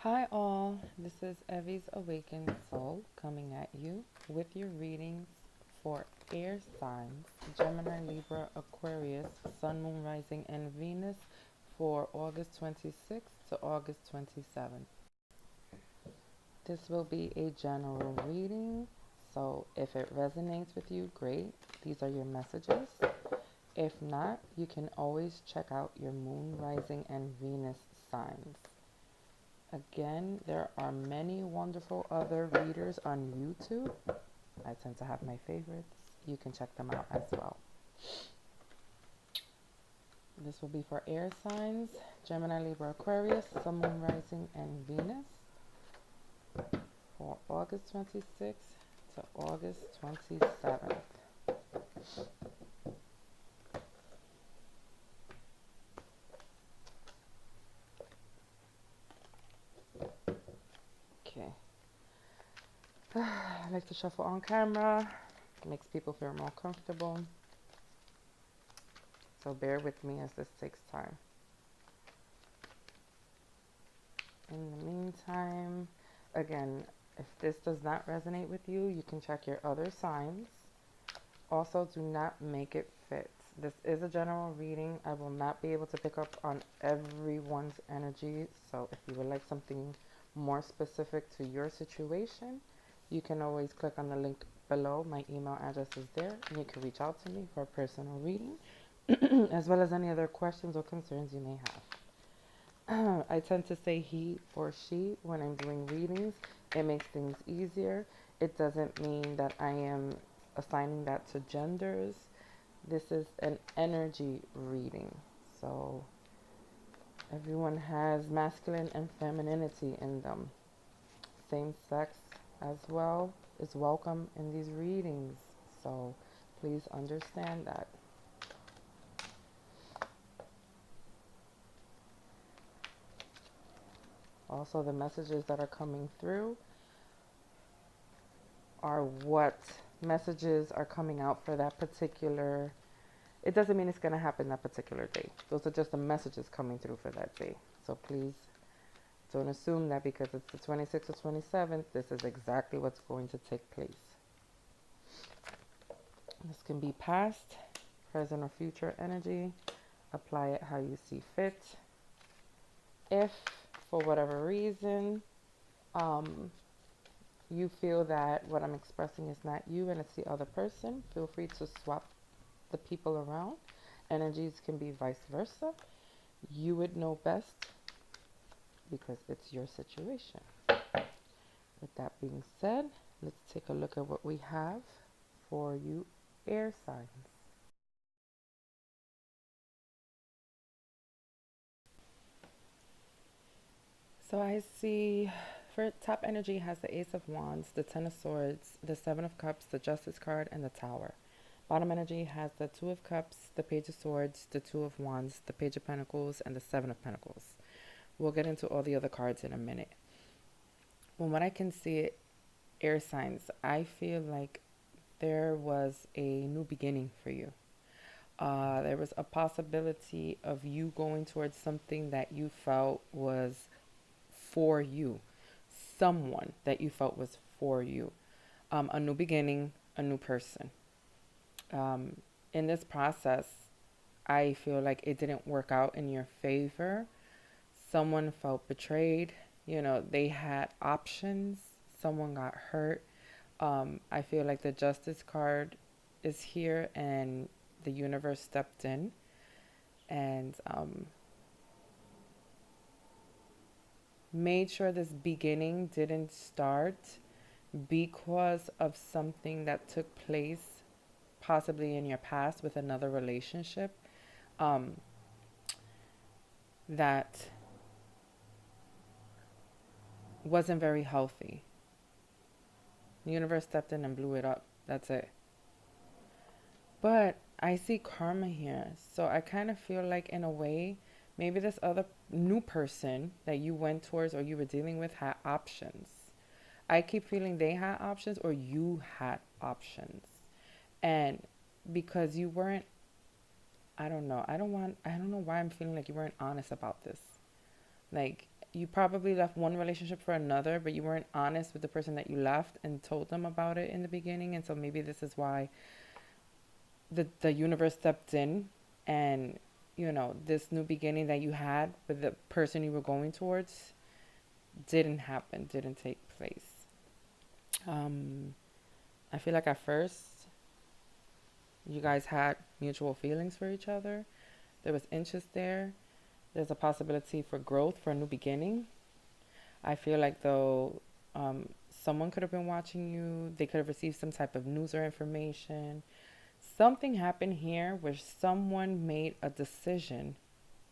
Hi, all. This is Evie's Awakened Soul coming at you with your readings for air signs Gemini, Libra, Aquarius, Sun, Moon, Rising, and Venus for August 26th to August 27th. This will be a general reading, so if it resonates with you, great. These are your messages. If not, you can always check out your Moon, Rising, and Venus signs. Again, there are many wonderful other readers on YouTube. I tend to have my favorites. You can check them out as well. This will be for air signs Gemini, Libra, Aquarius, Sun, Moon, Rising, and Venus for August 26th to August 27th. Okay. I like to shuffle on camera. It makes people feel more comfortable. So bear with me as this takes time. In the meantime, again, if this does not resonate with you, you can check your other signs. Also, do not make it fit. This is a general reading. I will not be able to pick up on everyone's energy. So if you would like something more specific to your situation, you can always click on the link below. My email address is there, and you can reach out to me for a personal reading, as well as any other questions or concerns you may have. I tend to say he or she when I'm doing readings. It makes things easier. It doesn't mean that I am assigning that to genders. This is an energy reading. So everyone has masculine and femininity in them. Same sex as well is welcome in these readings. So please understand that. Also, the messages that are coming through are what messages are coming out for that particular. It doesn't mean it's going to happen that particular day. Those are just the messages coming through for that day. So please don't assume that because it's the 26th or 27th, this is exactly what's going to take place. This can be past, present, or future energy. Apply it how you see fit. If, for whatever reason, you feel that what I'm expressing is not you and it's the other person, feel free to swap the people around. Energies can be vice versa. You would know best because it's your situation. With that being said, let's take a look at what we have for you air signs. So I see for top energy has the Ace of Wands, the Ten of Swords, the Seven of Cups, the Justice card, and the Tower. Bottom energy has the Two of Cups, the Page of Swords, the Two of Wands, the Page of Pentacles, and the Seven of Pentacles. We'll get into all the other cards in a minute. From what I can see, air signs, I feel like there was a new beginning for you. There was a possibility of you going towards something that you felt was for you, someone that you felt was for you, a new beginning, a new person. In this process, I feel like it didn't work out in your favor. Someone felt betrayed. You know, they had options. Someone got hurt. I feel like the Justice card is here and the universe stepped in and made sure this beginning didn't start because of something that took place possibly in your past with another relationship that wasn't very healthy. The universe stepped in and blew it up. That's it. But I see karma here. So I kind of feel like, in a way, maybe this other new person that you went towards or you were dealing with had options. I keep feeling they had options or you had options. And because you weren't, I don't know. I don't know why I'm feeling like you weren't honest about this. Like, you probably left one relationship for another, but you weren't honest with the person that you left and told them about it in the beginning. And so maybe this is why the universe stepped in, and this new beginning that you had with the person you were going towards didn't happen, didn't take place. I feel like at first you guys had mutual feelings for each other. There was interest there. There's a possibility for growth, for a new beginning. I feel like though someone could have been watching you. They could have received some type of news or information. Something happened here where someone made a decision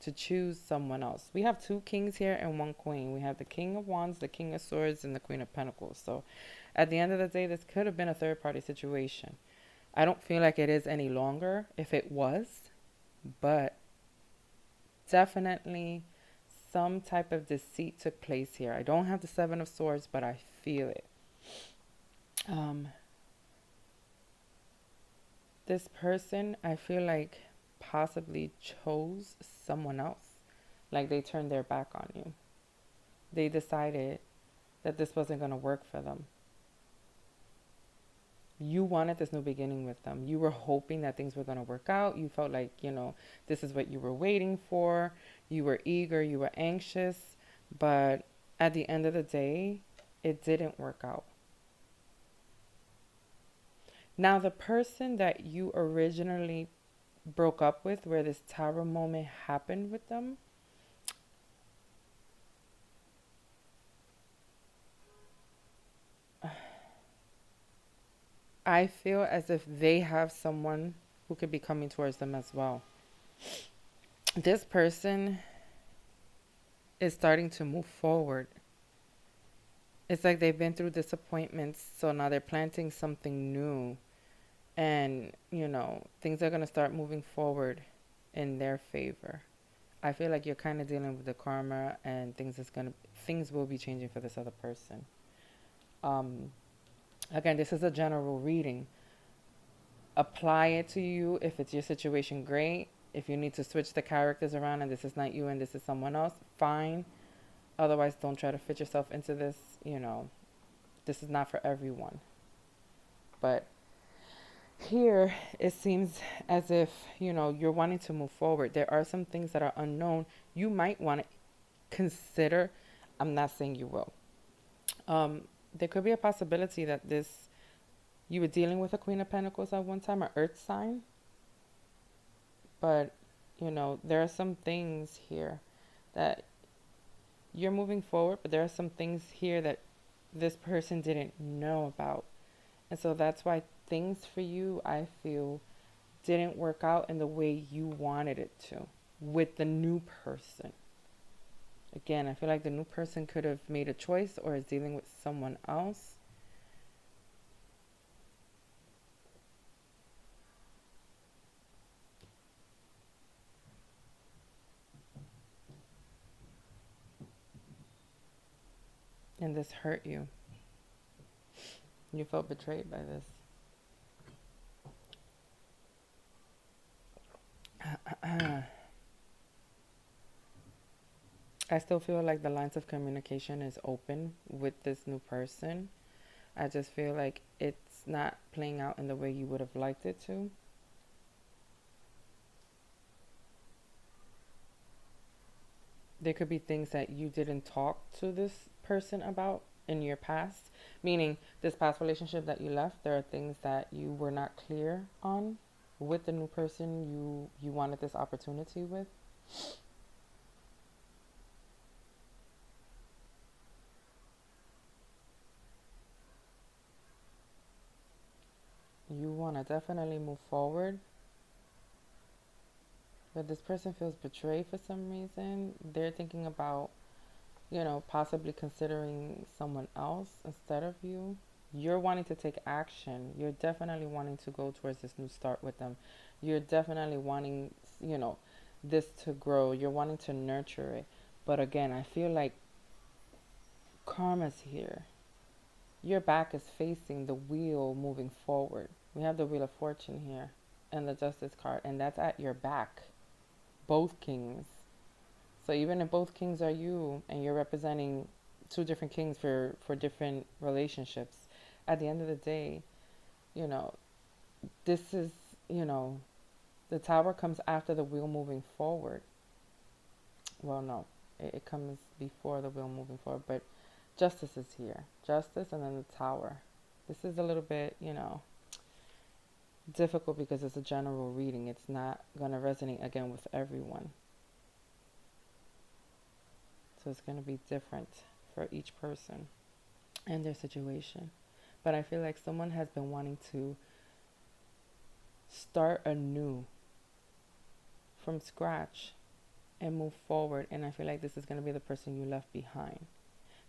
to choose someone else. We have two kings here and one queen. We have the King of Wands, the King of Swords, and the Queen of Pentacles. So at the end of the day, this could have been a third party situation. I don't feel like it is any longer if it was, but definitely some type of deceit took place here. I don't have the Seven of Swords, but I feel it. This person, I feel like, possibly chose someone else. Like they turned their back on you. They decided that this wasn't going to work for them. You wanted this new beginning with them. You were hoping that things were going to work out. You felt like, this is what you were waiting for. You were eager, you were anxious. But at the end of the day, it didn't work out. Now, the person that you originally broke up with, where this tower moment happened with them, I feel as if they have someone who could be coming towards them as well. This person is starting to move forward. It's like they've been through disappointments, so now they're planting something new. And, things are going to start moving forward in their favor. I feel like you're kind of dealing with the karma, and things will be changing for this other person. Again, this is a general reading. Apply it to you. If it's your situation, great. If you need to switch the characters around and this is not you and this is someone else, fine. Otherwise, don't try to fit yourself into this. This is not for everyone. But here, it seems as if, you're wanting to move forward. There are some things that are unknown. You might want to consider. I'm not saying you will. There could be a possibility that you were dealing with a Queen of Pentacles at one time, or Earth sign. But, there are some things here that you're moving forward, but there are some things here that this person didn't know about. And so that's why things for you, I feel, didn't work out in the way you wanted it to with the new person. Again, I feel like the new person could have made a choice or is dealing with someone else. And this hurt you. You felt betrayed by this. I still feel like the lines of communication is open with this new person. I just feel like it's not playing out in the way you would have liked it to. There could be things that you didn't talk to this person about in your past, meaning this past relationship that you left, there are things that you were not clear on with the new person you wanted this opportunity with. You want to definitely move forward, but this person feels betrayed for some reason. They're thinking about, possibly considering someone else instead of you. You're wanting to take action. You're definitely wanting to go towards this new start with them. You're definitely wanting, this to grow. You're wanting to nurture it. But again, I feel like karma's here. Your back is facing the wheel moving forward. We have the Wheel of Fortune here and the Justice card, and that's at your back. Both kings. So even if both kings are you and you're representing two different kings for different relationships, at the end of the day, you know, this is, you know, the tower comes after the wheel moving forward. Well, no, it comes before the wheel moving forward, but justice is here. Justice and then the tower. This is a little bit, you know, difficult because it's a general reading. It's not going to resonate again with everyone. So it's going to be different for each person and their situation. But I feel like someone has been wanting to start anew from scratch and move forward. And I feel like this is going to be the person you left behind.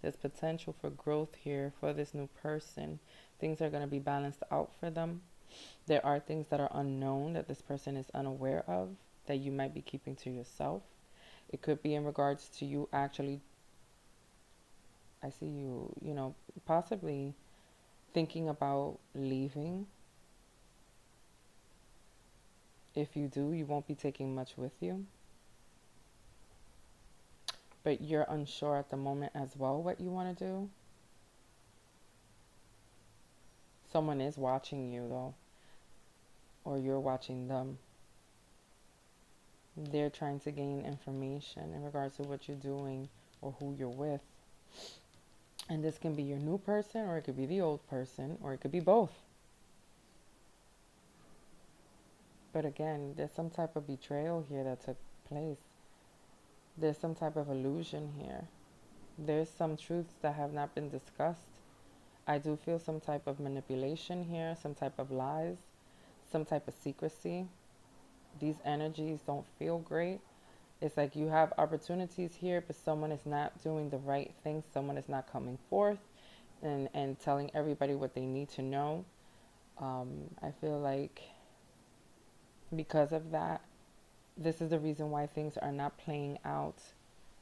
There's potential for growth here for this new person. Things are going to be balanced out for them. There are things that are unknown that this person is unaware of that you might be keeping to yourself. It could be in regards to you actually, I see you, you know, possibly thinking about leaving. If you do, you won't be taking much with you. But you're unsure at the moment as well what you want to do. Someone is watching you though, or you're watching them. They're trying to gain information in regards to what you're doing or who you're with. And this can be your new person, or it could be the old person, or it could be both. But again, there's some type of betrayal here that took place. There's some type of illusion here. There's some truths that have not been discussed. I do feel some type of manipulation here, some type of lies, some type of secrecy. These energies don't feel great. It's like you have opportunities here, but someone is not doing the right thing. Someone is not coming forth and telling everybody what they need to know. I feel like because of that, this is the reason why things are not playing out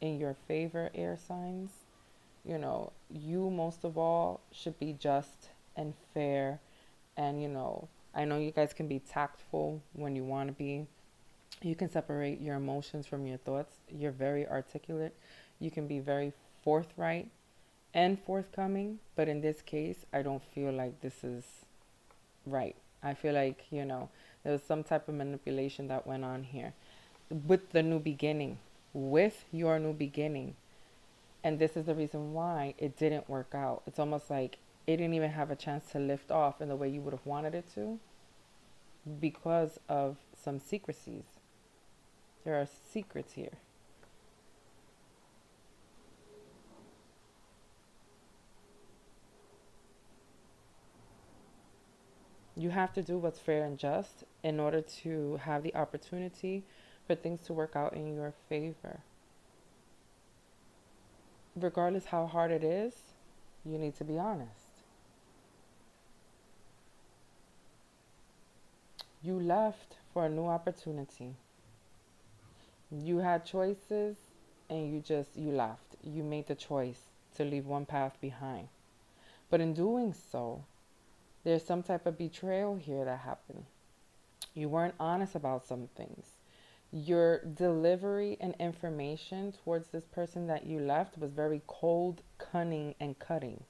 in your favor, air signs. You know, you most of all should be just and fair. And, you know, I know you guys can be tactful when you want to be. You can separate your emotions from your thoughts. You're very articulate. You can be very forthright and forthcoming. But in this case, I don't feel like this is right. I feel like, you know, there was some type of manipulation that went on here with the new beginning, with your new beginning. And this is the reason why it didn't work out. It's almost like it didn't even have a chance to lift off in the way you would have wanted it to because of some secrecies. There are secrets here. You have to do what's fair and just in order to have the opportunity for things to work out in your favor. Regardless how hard it is, you need to be honest. You left for a new opportunity. You had choices and you left. You made the choice to leave one path behind. But in doing so, there's some type of betrayal here that happened. You weren't honest about some things. Your delivery and information towards this person that you left was very cold, cunning, and cutting.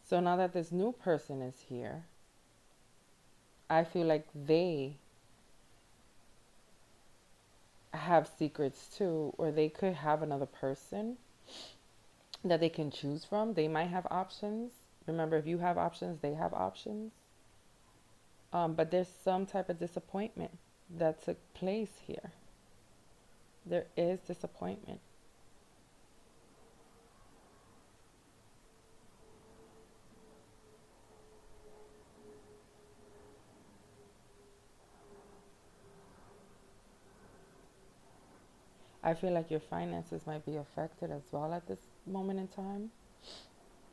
So now that this new person is here, I feel like they have secrets too, or they could have another person that they can choose from. They might have options. Remember, if you have options, they have options. But there's some type of disappointment that took place here. There is disappointment. I feel like your finances might be affected as well at this moment in time.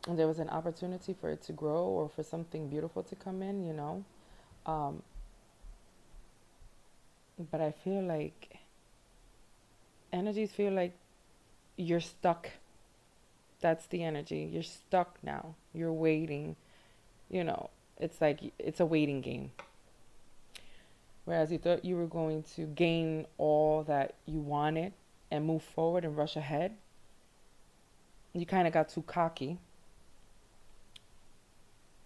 And there was an opportunity for it to grow or for something beautiful to come in, you know. Um, but I feel like energies feel like you're stuck. That's the energy. You're stuck now. You're waiting. You know, it's like it's a waiting game. Whereas you thought you were going to gain all that you wanted and move forward and rush ahead, you kind of got too cocky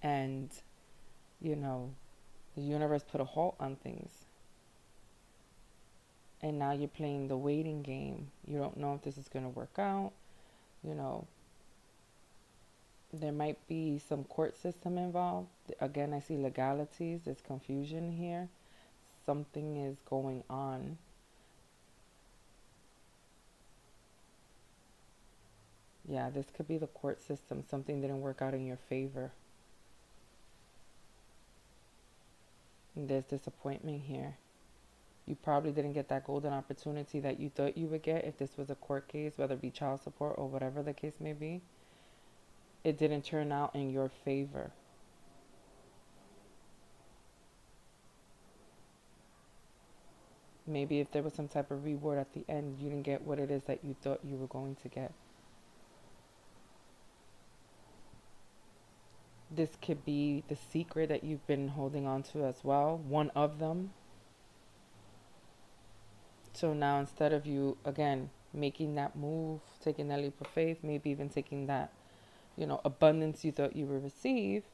and, you know, the universe put a halt on things. And now you're playing the waiting game. You don't know if this is going to work out. You know, there might be some court system involved. Again, I see legalities. There's confusion here. Something is going on. Yeah, this could be the court system. Something didn't work out in your favor. And there's disappointment here. You probably didn't get that golden opportunity that you thought you would get if this was a court case, whether it be child support or whatever the case may be. It didn't turn out in your favor. Maybe if there was some type of reward at the end, you didn't get what it is that you thought you were going to get. This could be the secret that you've been holding on to as well, one of them. So now instead of you, again, making that move, taking that leap of faith, maybe even taking that, abundance you thought you would receive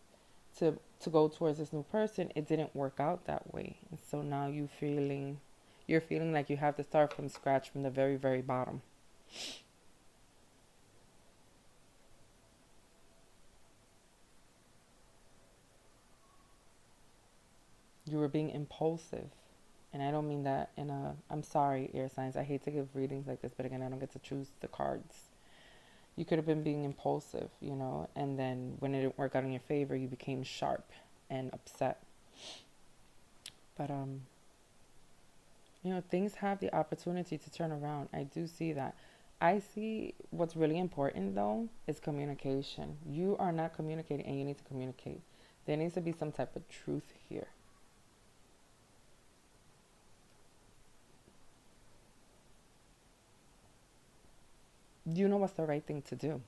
to go towards this new person, it didn't work out that way. And so now you're feeling like you have to start from scratch from the very, very bottom. You were being impulsive. And I don't mean that I'm sorry, air signs. I hate to give readings like this, but again, I don't get to choose the cards. You could have been being impulsive, and then when it didn't work out in your favor, you became sharp and upset. But, things have the opportunity to turn around. I do see that. I see what's really important, though, is communication. You are not communicating, and you need to communicate. There needs to be some type of truth here. You know what's the right thing to do.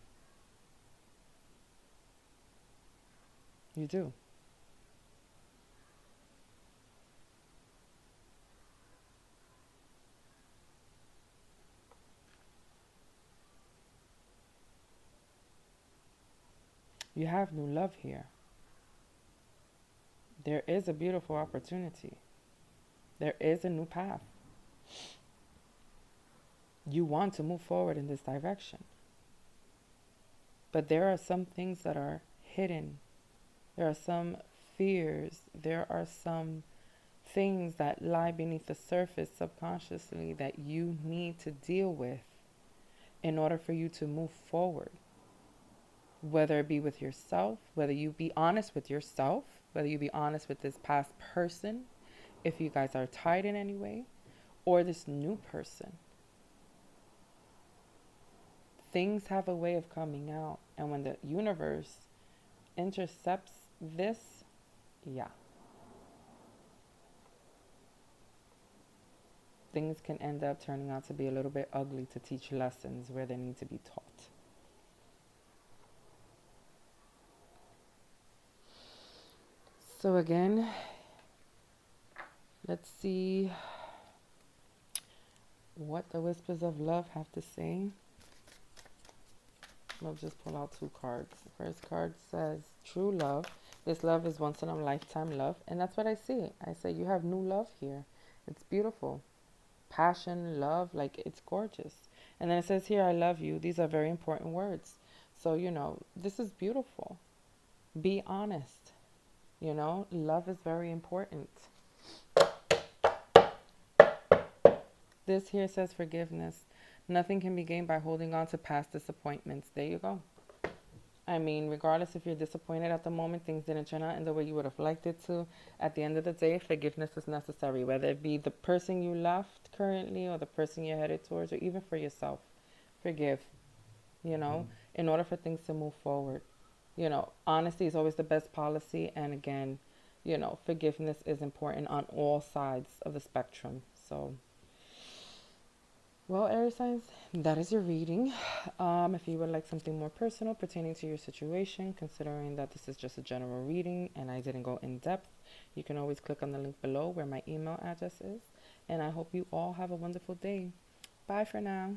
You do. You have new love here. There is a beautiful opportunity. There is a new path. You want to move forward in this direction. But there are some things that are hidden. There are some fears. There are some things that lie beneath the surface subconsciously that you need to deal with in order for you to move forward. Whether it be with yourself, whether you be honest with yourself, whether you be honest with this past person, if you guys are tied in any way, or this new person. Things have a way of coming out. And when the universe intercepts this, yeah. Things can end up turning out to be a little bit ugly to teach lessons where they need to be taught. So again, let's see what the Whispers of Love have to say. We'll just pull out two cards. The first card says true love. This love is once in a lifetime love. And that's what I see. I say you have new love here. It's beautiful. Passion, love, like it's gorgeous. And then it says here, I love you. These are very important words. So, this is beautiful. Be honest. Love is very important. This here says forgiveness. Nothing can be gained by holding on to past disappointments. There you go. I mean, regardless if you're disappointed at the moment, things didn't turn out in the way you would have liked it to. At the end of the day, forgiveness is necessary, whether it be the person you left currently or the person you're headed towards, or even for yourself. Forgive, in order for things to move forward. Honesty is always the best policy. And again, forgiveness is important on all sides of the spectrum. So Well, air signs, that is your reading. If you would like something more personal pertaining to your situation, considering that this is just a general reading and I didn't go in depth, you can always click on the link below where my email address is. And I hope you all have a wonderful day. Bye for now.